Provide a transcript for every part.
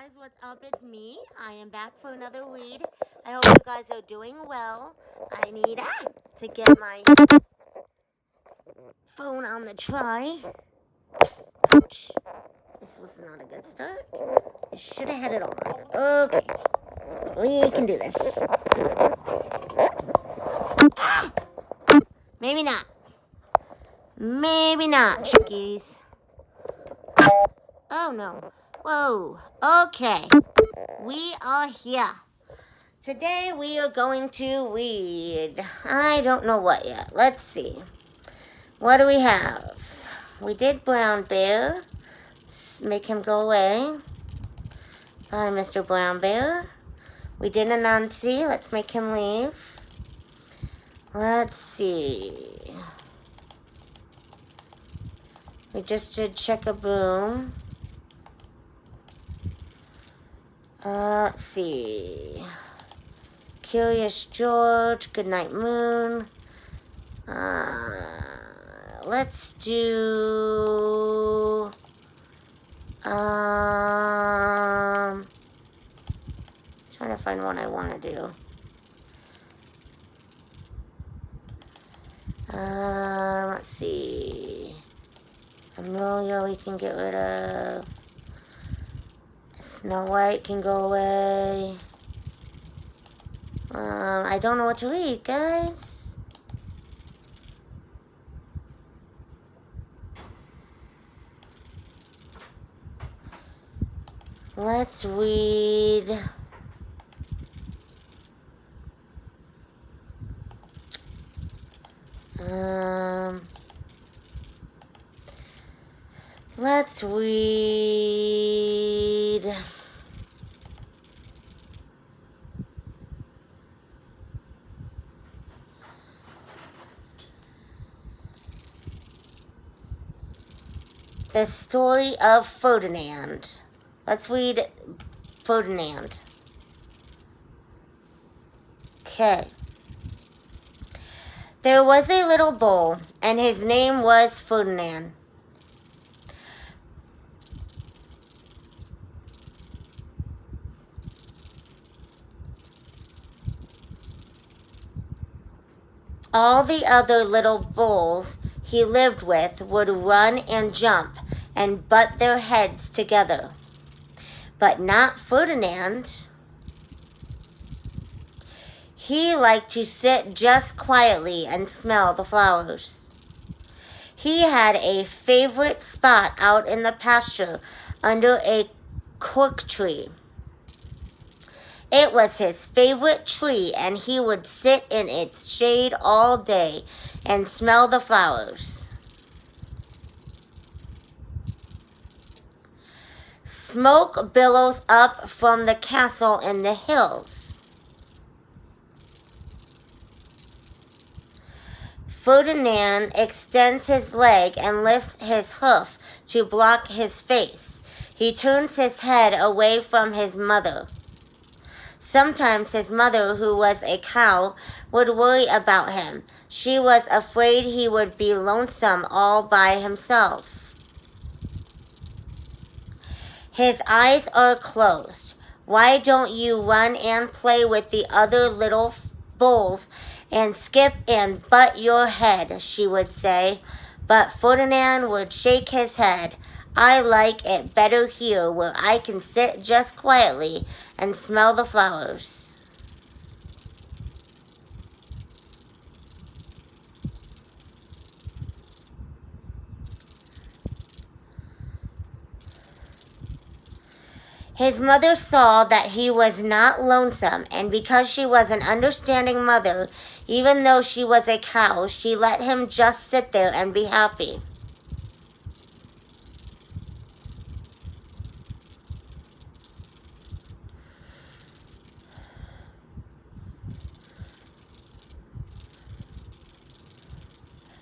guys, what's up? It's me. I am back for another read. I hope you guys are doing well. I need to get my phone on the try. Ouch. This was not a good start. I should have had it on. Okay. We can do this. Ah! Maybe not. Maybe not, chickies. Oh no. Whoa. Okay. We are here. Today we are going to read. I don't know what yet. Let's see. What do we have? We did Brown Bear. Let's make him go away. Bye, Mr. Brown Bear. We did Anansi. Let's make him leave. Let's see. We just did Check a Boom. Let's see. Curious George, Goodnight Moon. Let's do. Trying to find one I want to do. Let's see. Amelia we can get rid of. Snow White can go away. I don't know what to read, guys. Let's read. Let's read. The Story of Ferdinand. Let's read Ferdinand. Okay. There was a little bull, and his name was Ferdinand. All the other little bulls he lived with would run and jump and butt their heads together. But not Ferdinand. He liked to sit just quietly and smell the flowers. He had a favorite spot out in the pasture under a cork tree. It was his favorite tree, and he would sit in its shade all day and smell the flowers. Smoke billows up from the castle in the hills. Ferdinand extends his leg and lifts his hoof to block his face. He turns his head away from his mother. Sometimes his mother, who was a cow, would worry about him. She was afraid he would be lonesome all by himself. His eyes are closed. Why don't you run and play with the other little bulls and skip and butt your head, she would say. But Ferdinand would shake his head. I like it better here where I can sit just quietly and smell the flowers. His mother saw that he was not lonesome, and because she was an understanding mother, even though she was a cow, she let him just sit there and be happy.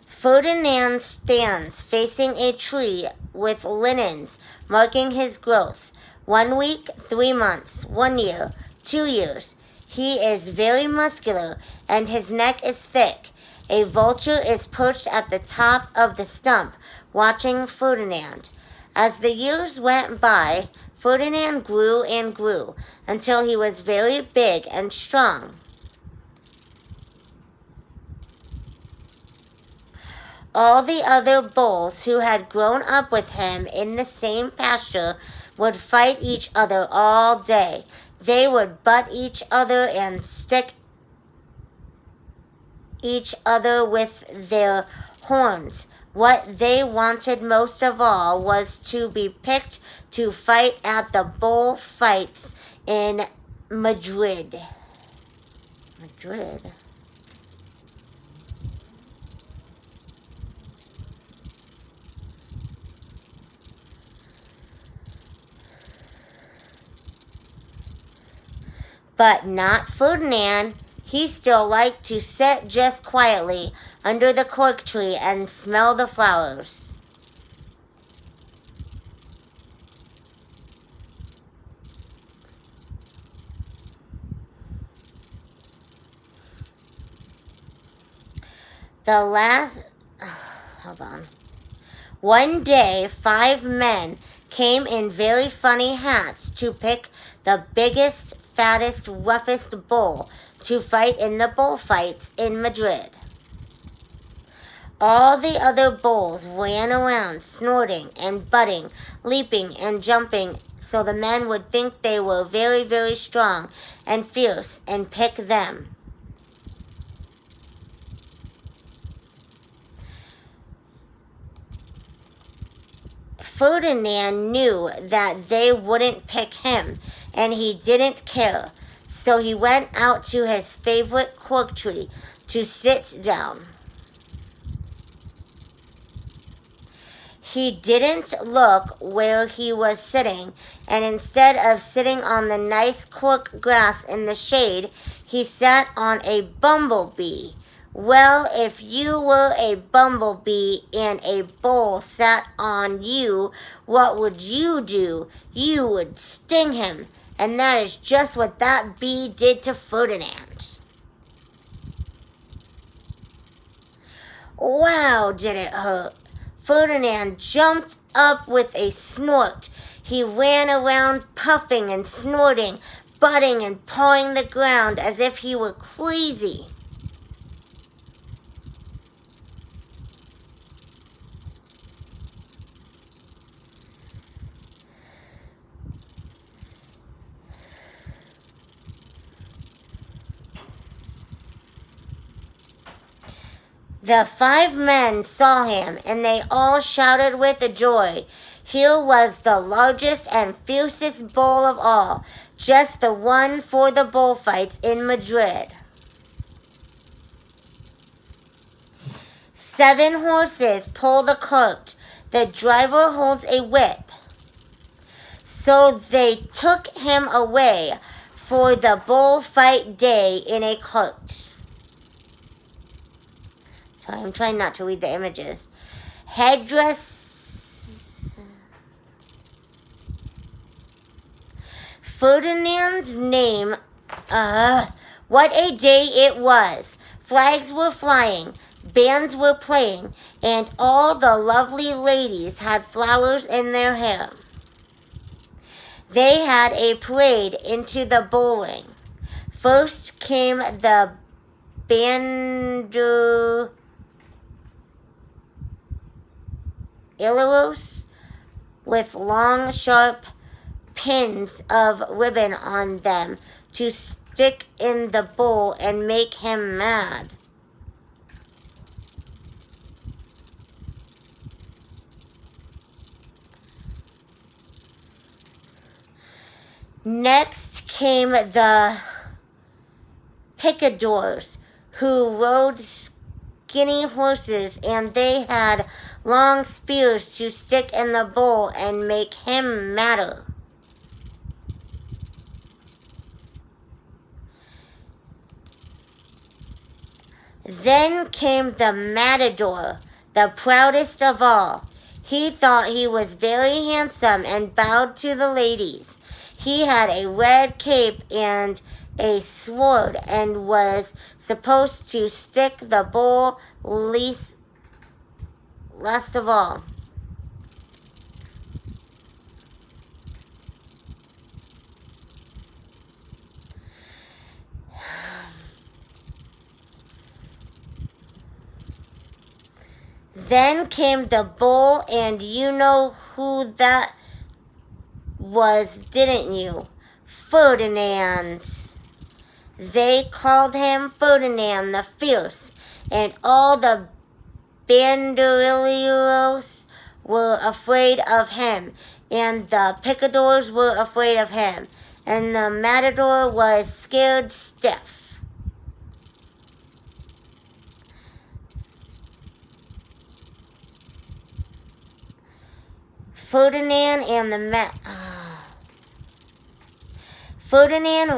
Ferdinand stands facing a tree with linens marking his growth. 1 week, 3 months, 1 year, 2 years. He is very muscular and his neck is thick. A vulture is perched at the top of the stump, watching Ferdinand. As the years went by, Ferdinand grew and grew until he was very big and strong. All the other bulls who had grown up with him in the same pasture would fight each other all day. They would butt each other and stick each other with their horns. What they wanted most of all was to be picked to fight at the bull fights in Madrid. Madrid. But not Ferdinand. He still liked to sit just quietly under the cork tree and smell the flowers. Hold on. One day, 5 men came in very funny hats to pick the biggest, fattest, roughest bull to fight in the bullfights in Madrid. All the other bulls ran around, snorting and butting, leaping and jumping, so the men would think they were very, very strong and fierce and pick them. Ferdinand knew that they wouldn't pick him, and he didn't care, so he went out to his favorite cork tree to sit down. He didn't look where he was sitting, and instead of sitting on the nice cork grass in the shade, he sat on a bumblebee. Well, if you were a bumblebee and a bull sat on you, what would you do? You would sting him, and that is just what that bee did to Ferdinand. Wow, did it hurt! Ferdinand jumped up with a snort. He ran around puffing and snorting, butting and pawing the ground as if he were crazy. The 5 men saw him, and they all shouted with joy. Here was the largest and fiercest bull of all, just the one for the bullfights in Madrid. 7 horses pull the cart. The driver holds a whip. So they took him away for the bullfight day in a cart. I'm trying not to read the images. Headdress. Ferdinand's name. What a day it was. Flags were flying, bands were playing, and all the lovely ladies had flowers in their hair. They had a parade into the bull-ring. First came the banderillos with long, sharp pins of ribbon on them to stick in the bull and make him mad. Next came the picadors, who rode skinny horses, and they had long spears to stick in the bull and make him madder. Then came the matador, the proudest of all. He thought he was very handsome and bowed to the ladies. He had a red cape and a sword and was supposed to stick the bull last of all. Then came the bull, and you know who that was, didn't you? Ferdinand. They called him Ferdinand the Fierce, and all the banderilleros were afraid of him, and the picadors were afraid of him, and the matador was scared stiff. Ferdinand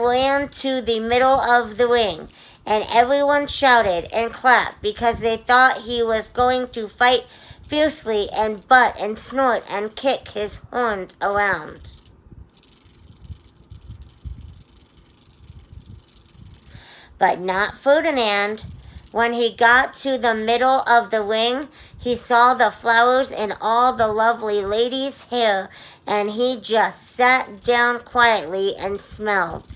ran to the middle of the ring, and everyone shouted and clapped because they thought he was going to fight fiercely and butt and snort and kick his horns around. But not Ferdinand. When he got to the middle of the ring, he saw the flowers in all the lovely ladies' hair, and he just sat down quietly and smelled.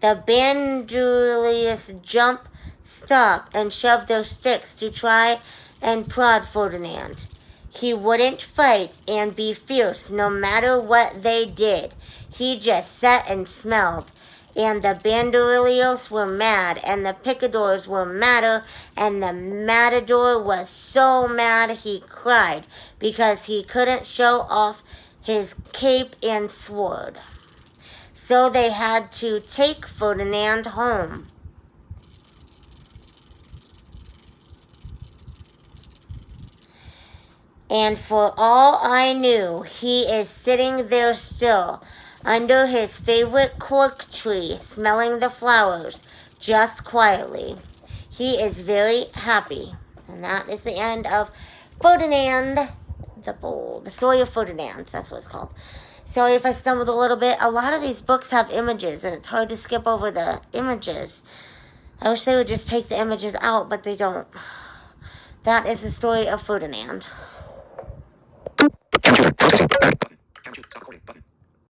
The banderilleros jumped, stopped, and shoved their sticks to try and prod Ferdinand. He wouldn't fight and be fierce no matter what they did. He just sat and smelled. And the banderilleros were mad, and the picadors were madder, and the matador was so mad he cried because he couldn't show off his cape and sword. So they had to take Ferdinand home. And for all I knew, he is sitting there still, under his favorite cork tree, smelling the flowers, just quietly. He is very happy. And that is the end of Ferdinand the Bold. The story of Ferdinand, that's what it's called. Sorry if I stumbled a little bit. A lot of these books have images, and it's hard to skip over the images. I wish they would just take the images out, but they don't. That is the story of Ferdinand.